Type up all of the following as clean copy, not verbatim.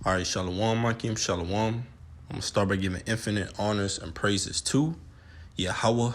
All right, Shalom, Makim, Shalom. I'm going to start by giving infinite honors and praises to Yahweh,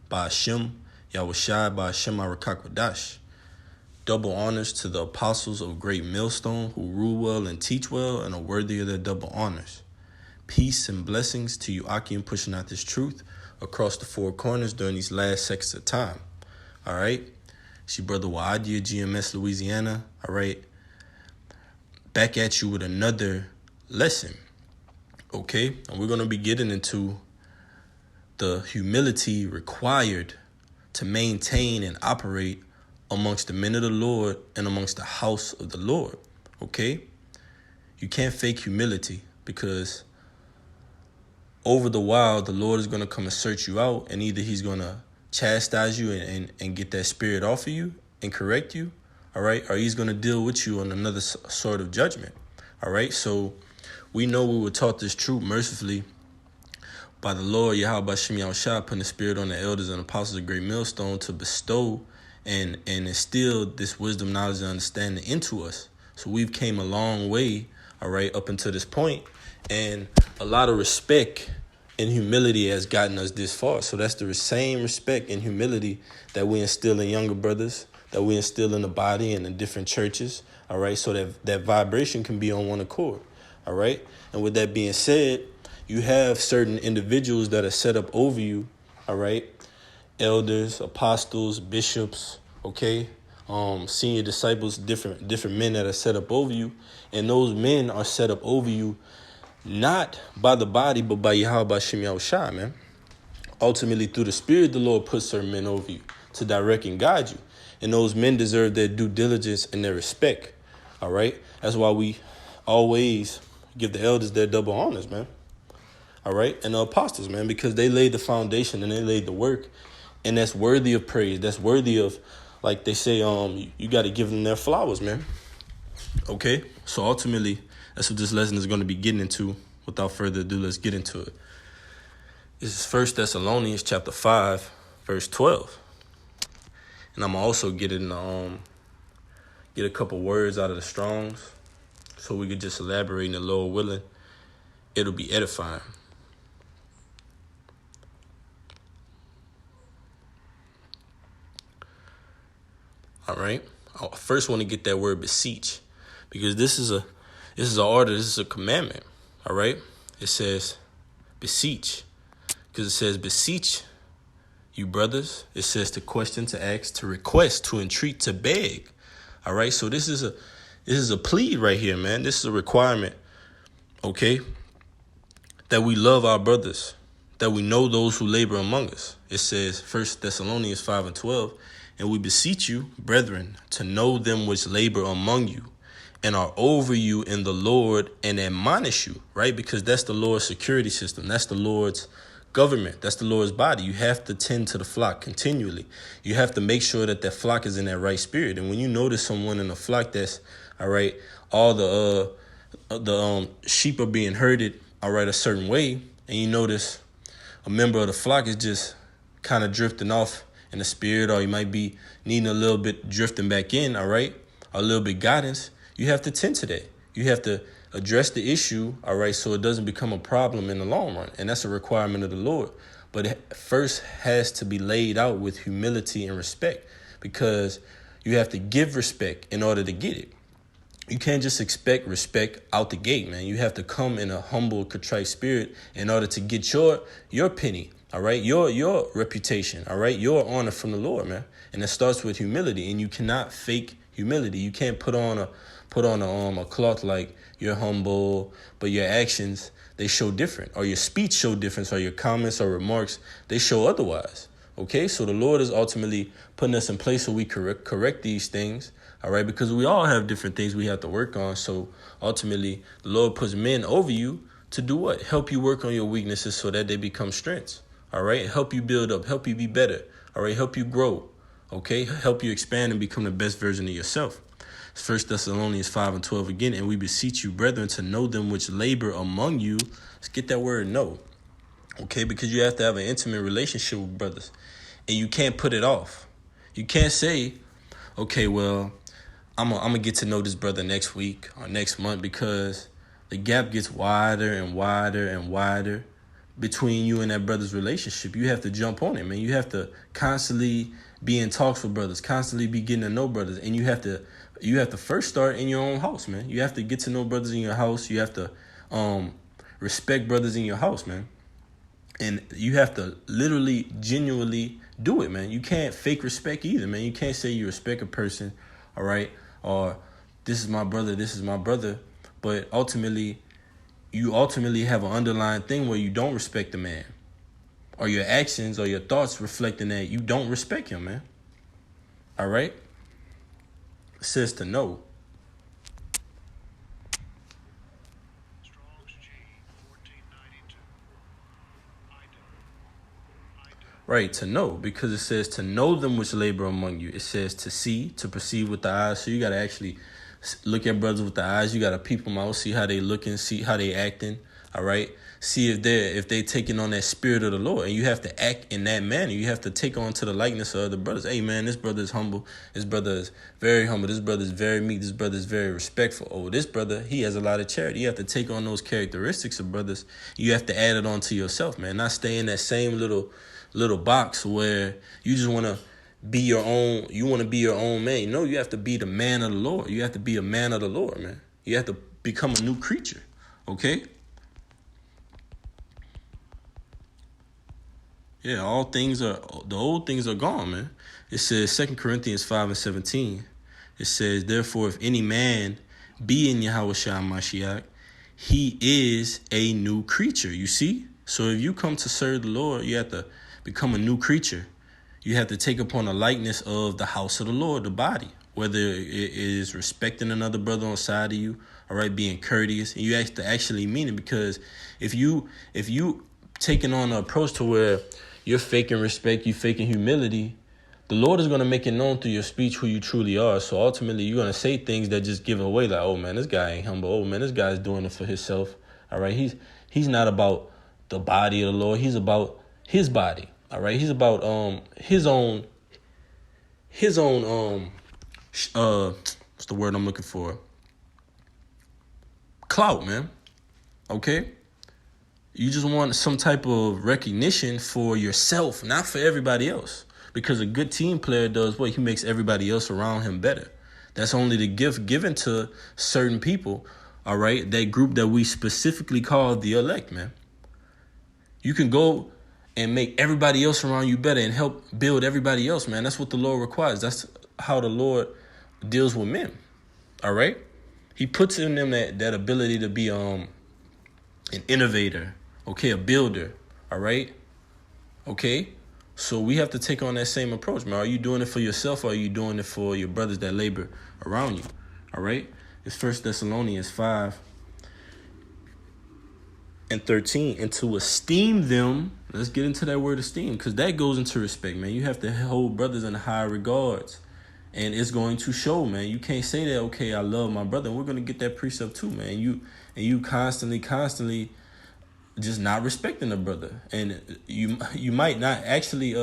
Ba'ashem, Yahushai, Ba'ashem, Arakakwadash. Double honors to the apostles of Great Millstone who rule well and teach well and are worthy of their double honors. Peace and blessings to you, Akim, pushing out this truth across the four corners during these last seconds of time. All right? It's your brother Waadia, GMS, Louisiana. All right? Back at you with another lesson, okay? And we're going to be getting into the humility required to maintain and operate amongst the men of the Lord and amongst the house of the Lord, okay? You can't fake humility because over the while, the Lord is going to come and search you out, and either he's going to chastise you and get that spirit off of you and correct you, all right? Or he's going to deal with you on another sort of judgment, all right? So we know we were taught this truth mercifully by the Lord, Yahweh Bashem Yahushua, putting the spirit on the elders and apostles of Great Millstone to bestow and instill this wisdom, knowledge, and understanding into us. So we've came a long way, all right, up until this point, and a lot of respect and humility has gotten us this far. So that's the same respect and humility that we instill in younger brothers, that we instill in the body and in different churches, all right, so that vibration can be on one accord, all right? And with that being said, you have certain individuals that are set up over you, all right? Elders, apostles, bishops, okay? Senior disciples, different men that are set up over you. And those men are set up over you not by the body, but by Yahweh Bashem Yahushua, man. Ultimately, through the Spirit, the Lord puts certain men over you to direct and guide you. And those men deserve their due diligence and their respect, all right? That's why we always give the elders their double honors, man, all right? And the apostles, man, because they laid the foundation and they laid the work, and that's worthy of praise. That's worthy of, like they say, you got to give them their flowers, man, okay? So ultimately, that's what this lesson is going to be getting into. Without further ado, let's get into it. This is 1 Thessalonians chapter 5, verse 12. And I'm also get a couple words out of the Strongs so we could just elaborate, and the Lord willing, it'll be edifying. All right. I first want to get that word beseech, because this is an order, this is a commandment. All right. It says beseech, because it says beseech you brothers. It says to question, to ask, to request, to entreat, to beg. All right. So this is a plea right here, man. This is a requirement. Okay. That we love our brothers, that we know those who labor among us. It says 1 Thessalonians 5 and 12. And we beseech you, brethren, to know them which labor among you and are over you in the Lord and admonish you, right? Because that's the Lord's security system. That's the Lord's government. That's the Lord's body. You have to tend to the flock continually. You have to make sure that flock is in that right spirit. And when you notice someone in the flock that's, all right, all the sheep are being herded, all right, a certain way, and you notice a member of the flock is just kind of drifting off in the spirit, or you might be needing a little bit drifting back in, all right, a little bit guidance, you have to tend to that. You have to address the issue, all right, so it doesn't become a problem in the long run. And that's a requirement of the Lord. But it first has to be laid out with humility and respect, because you have to give respect in order to get it. You can't just expect respect out the gate, man. You have to come in a humble, contrite spirit in order to get your penny. All right, your reputation, all right, your honor from the Lord, man, and it starts with humility. And you cannot fake humility. You can't put on a cloth like you're humble, but your actions, they show different, or your speech show difference, or your comments or remarks, they show otherwise. Okay, so the Lord is ultimately putting us in place so we correct these things, all right, because we all have different things we have to work on. So ultimately, the Lord puts men over you to do what? Help you work on your weaknesses so that they become strengths. All right, help you build up, help you be better. All right, help you grow. Okay, help you expand and become the best version of yourself. It's 1 Thessalonians 5 and 12 again. And we beseech you, brethren, to know them which labor among you. Let's get that word know. Okay, because you have to have an intimate relationship with brothers, and you can't put it off. You can't say, okay, well, I'm gonna get to know this brother next week or next month because the gap gets wider and wider and wider between you and that brother's relationship. You have to jump on it, man. You have to constantly be in talks with brothers, constantly be getting to know brothers, and you have to first start in your own house, man. You have to get to know brothers in your house. You have to respect brothers in your house, man. And you have to literally, genuinely do it, man. You can't fake respect either, man. You can't say you respect a person, all right, or this is my brother, but you ultimately have an underlying thing where you don't respect the man, or your actions or your thoughts reflecting that you don't respect him, man. All right? It says to know. Right, to know, because it says to know them which labor among you. It says to see, to perceive with the eyes. So you got to actually look at brothers with the eyes. You got to peep them out, see how they looking, see how they acting, all right? See if they taking on that spirit of the Lord. And you have to act in that manner. You have to take on to the likeness of other brothers. Hey, man, this brother is humble. This brother is very humble. This brother is very meek. This brother is very respectful. Oh, this brother, he has a lot of charity. You have to take on those characteristics of brothers. You have to add it on to yourself, man. Not stay in that same little box where you just want to be your own. You want to be your own man. No, you have to be the man of the Lord. You have to be a man of the Lord, man. You have to become a new creature, okay? Yeah, the old things are gone, man. It says 2 Corinthians 5:17. It says, therefore, if any man be in Yahushua Mashiach, he is a new creature. You see? So if you come to serve the Lord, you have to become a new creature. You have to take upon a likeness of the house of the Lord, the body, whether it is respecting another brother on side of you, all right, being courteous. And you have to actually mean it, because if you taking on an approach to where you're faking respect, you're faking humility, the Lord is going to make it known through your speech who you truly are. So ultimately, you're going to say things that just give away, like, oh, man, this guy ain't humble. Oh, man, this guy's doing it for himself. All right, he's not about the body of the Lord. He's about his body. All right, he's about his own what's the word I'm looking for? Clout, man. Okay? You just want some type of recognition for yourself, not for everybody else. Because a good team player does what? He makes everybody else around him better. That's only the gift given to certain people, all right? That group that we specifically call the elect, man. You can go and make everybody else around you better and help build everybody else, man. That's what the Lord requires. That's how the Lord deals with men, all right? He puts in them that ability to be an innovator, okay, a builder, all right? Okay? So we have to take on that same approach, man. Are you doing it for yourself, or are you doing it for your brothers that labor around you, all right? It's 1 Thessalonians 5:13, and to esteem them. Let's get into that word esteem, because that goes into respect, man. You have to hold brothers in high regards, and it's going to show, man. You can't say that, okay, I love my brother, and we're going to get that precept too, man. You constantly just not respecting the brother, and you might not actually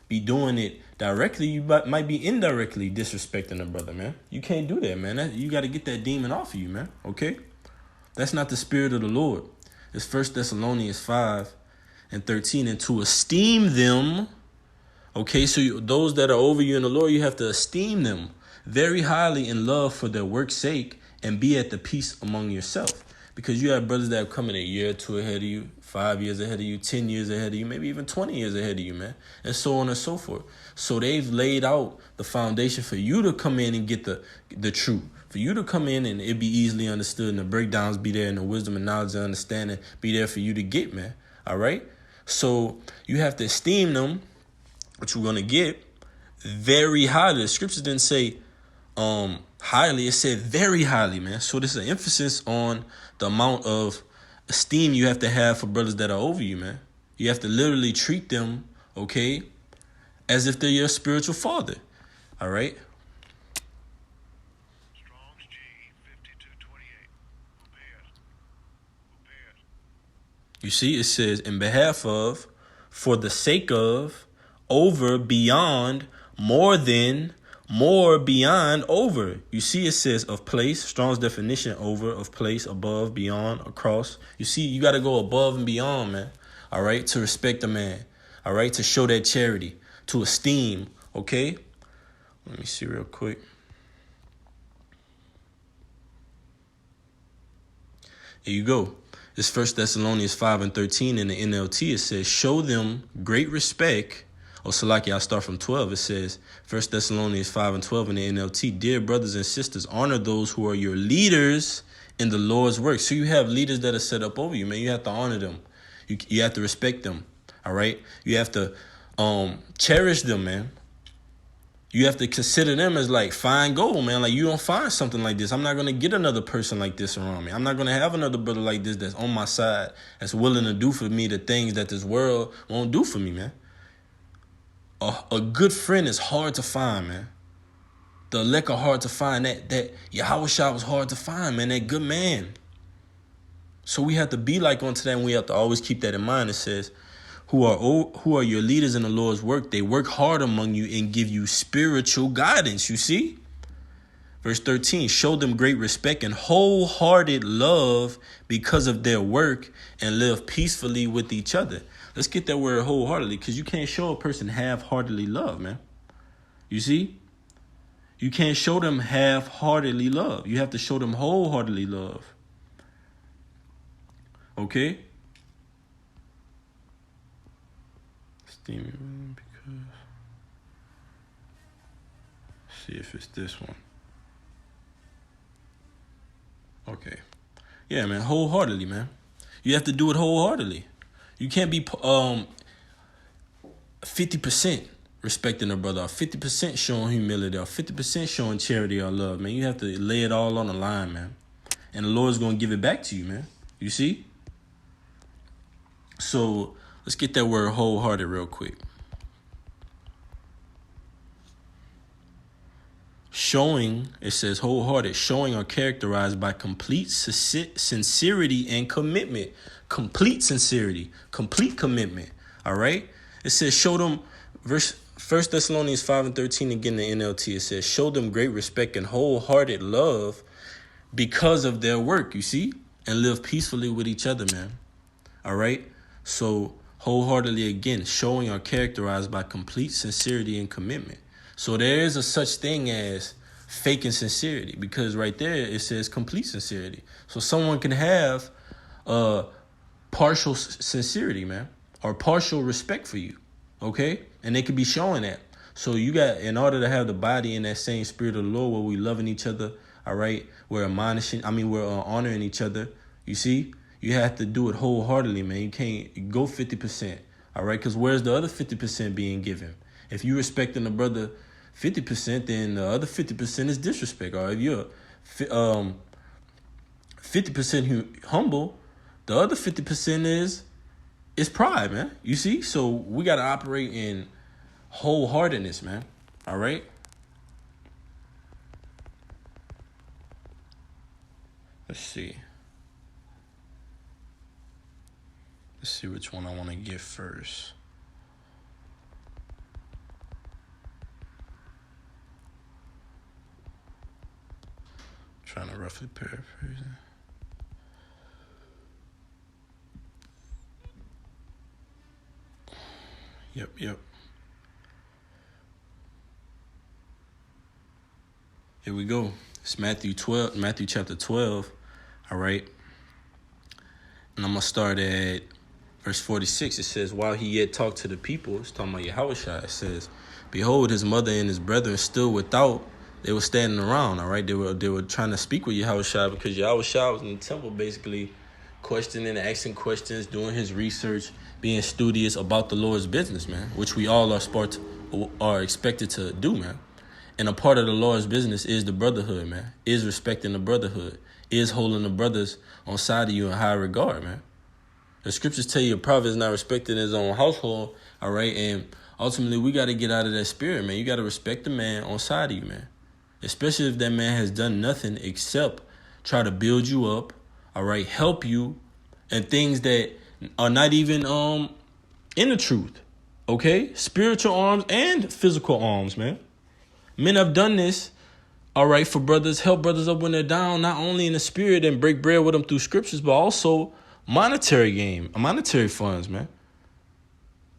be doing it directly. You might be indirectly disrespecting the brother, man. You can't do that, man. You got to get that demon off of you, man. Okay, that's not the spirit of the Lord. It's 1 Thessalonians 5:13, and to esteem them. Okay, so those that are over you in the Lord, you have to esteem them very highly in love for their work's sake, and be at the peace among yourself. Because you have brothers that have come in a year or two ahead of you, 5 years ahead of you, 10 years ahead of you, maybe even 20 years ahead of you, man, and so on and so forth. So they've laid out the foundation for you to come in and get the truth. For you to come in and it be easily understood, and the breakdowns be there, and the wisdom and knowledge and understanding be there for you to get, man. All right? So you have to esteem them, which we're going to get, very highly. The scriptures didn't say highly, it said very highly, man. So this is an emphasis on the amount of esteem you have to have for brothers that are over you, man. You have to literally treat them, okay, as if they're your spiritual father. All right? Strong's G 5228. You see, it says in behalf of, for the sake of, over, beyond, more than, more, beyond, over. You see, it says of place. Strong's definition: over, of place, above, beyond, across. You see, you got to go above and beyond, man. All right, to respect a man. All right, to show that charity, to esteem. Okay, let me see real quick. Here you go. It's 1 Thessalonians 5:13 in the NLT. It says, show them great respect. Oh, Salaki, I'll start from 12. It says, 1 Thessalonians 5:12 in the NLT. Dear brothers and sisters, honor those who are your leaders in the Lord's work. So you have leaders that are set up over you, man. You have to honor them. You have to respect them. All right? You have to cherish them, man. You have to consider them as like fine gold, man. Like, you don't find something like this, I'm not going to get another person like this around me. I'm not going to have another brother like this that's on my side, that's willing to do for me the things that this world won't do for me, man. A good friend is hard to find, man. The elect are hard to find. That Yahushua was hard to find, man. That good man. So we have to be like unto that, and we have to always keep that in mind. It says, who are your leaders in the Lord's work? They work hard among you and give you spiritual guidance. You see? Verse 13, show them great respect and wholehearted love because of their work, and live peacefully with each other. Let's get that word wholeheartedly, because you can't show a person half-heartedly love, man. You see? You can't show them half-heartedly love. You have to show them wholeheartedly love. Okay? Steaming because... see if it's this one. Okay. Yeah, man, wholeheartedly, man. You have to do it wholeheartedly. You can't be 50% respecting a brother, or 50% showing humility, or 50% showing charity or love, man. You have to lay it all on the line, man. And the Lord's going to give it back to you, man. You see? So let's get that word wholehearted real quick. Showing, it says wholehearted, showing are characterized by complete sincerity and commitment. Complete sincerity, complete commitment. All right? It says show them, 1 Thessalonians 5:13, again, the NLT, it says show them great respect and wholehearted love because of their work, you see? And live peacefully with each other, man. All right? So wholeheartedly, again, showing are characterized by complete sincerity and commitment. So there is a such thing as faking sincerity, because right there it says complete sincerity. So someone can have partial sincerity, man, or partial respect for you, okay? And they could be showing that. So you got, in order to have the body in that same spirit of the Lord, where we loving each other, all right? We're honoring each other, you see? You have to do it wholeheartedly, man. You can't go 50%, all right? Because where's the other 50% being given? If you respecting the brother 50%, then the other 50% is disrespect. Or if you're 50% humble, the other 50% is pride, man. You see? So we got to operate in wholeheartedness, man. All right? Let's see. Let's see which one I want to get first. Trying to roughly paraphrase it. Yep. Here we go. It's Matthew chapter 12. All right. And I'm going to start at verse 46. It says, while he yet talked to the people, it's talking about Yahushua, it says, behold, his mother and his brethren still without. They were standing around, all right? They were trying to speak with Yahushua, because Yahushua was in the temple basically questioning, asking questions, doing his research, being studious about the Lord's business, man, which we all are expected to do, man. And a part of the Lord's business is the brotherhood, man, is respecting the brotherhood, is holding the brothers on side of you in high regard, man. The scriptures tell you a prophet is not respecting his own household, all right? And ultimately, we got to get out of that spirit, man. You got to respect the man on side of you, man. Especially if that man has done nothing except try to build you up, all right, help you, and things that are not even in the truth, okay? Spiritual arms and physical arms, man. Men have done this, all right, for brothers, help brothers up when they're down, not only in the spirit and break bread with them through scriptures, but also monetary funds, man.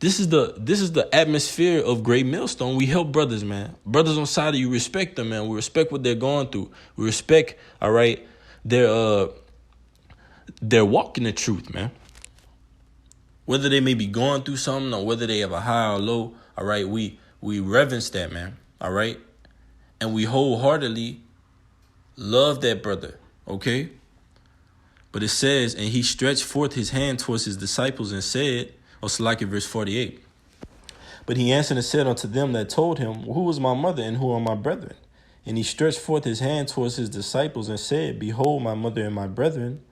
This is the atmosphere of Great Millstone. We help brothers, man. Brothers on side of you, respect them, man. We respect what they're going through. We respect, all right, their walk in the truth, man. Whether they may be going through something or whether they have a high or low, all right, we reverence that, man, all right? And we wholeheartedly love that brother, okay? But it says, and he stretched forth his hand towards his disciples and said, or Salaki verse 48. But he answered and said unto them that told him, who is my mother and who are my brethren? And he stretched forth his hand towards his disciples and said, behold, my mother and my brethren.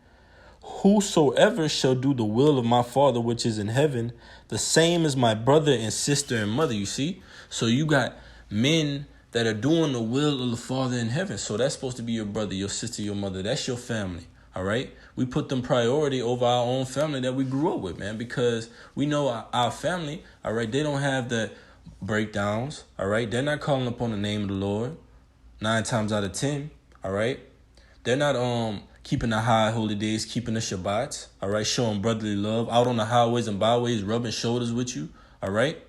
Whosoever shall do the will of my Father which is in heaven, the same is my brother and sister and mother, you see? So you got men that are doing the will of the Father in heaven. So that's supposed to be your brother, your sister, your mother. That's your family, all right? We put them priority over our own family that we grew up with, man, because we know our family, all right, they don't have the breakdowns, all right? They're not calling upon the name of the Lord 9 times out of 10, all right? They're not keeping the high holy days, keeping the Shabbats, all right, showing brotherly love, out on the highways and byways, rubbing shoulders with you, all right?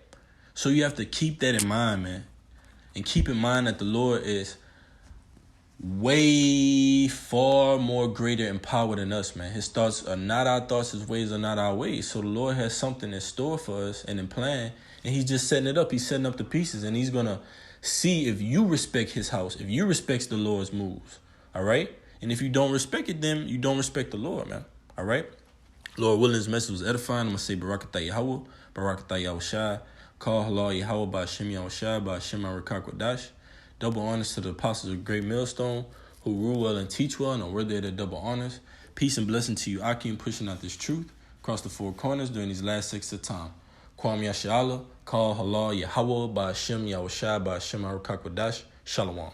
So you have to keep that in mind, man, and keep in mind that the Lord is way far more greater in power than us, man. His thoughts are not our thoughts, his ways are not our ways. So the Lord has something in store for us and in plan, and he's just setting it up. He's setting up the pieces, and he's going to see if you respect his house, if you respect the Lord's moves, all right? And if you don't respect it, then you don't respect the Lord, man, all right? Lord willing, this message was edifying. I'm going to say Barakatah Yahweh, Barakatah Yahushai, Call Halal Yahweh by Hashem Yahushai, by Hashem Arakakwadash. Double honors to the apostles of Great Millstone who rule well and teach well and are worthy of their double honors. Peace and blessing to you, Akim, pushing out this truth across the 4 corners during these last 6 of time. Kwam Yashala, Call Halal Yahweh by Hashem Yahushai, by Hashem Arakakwadash. Shalom.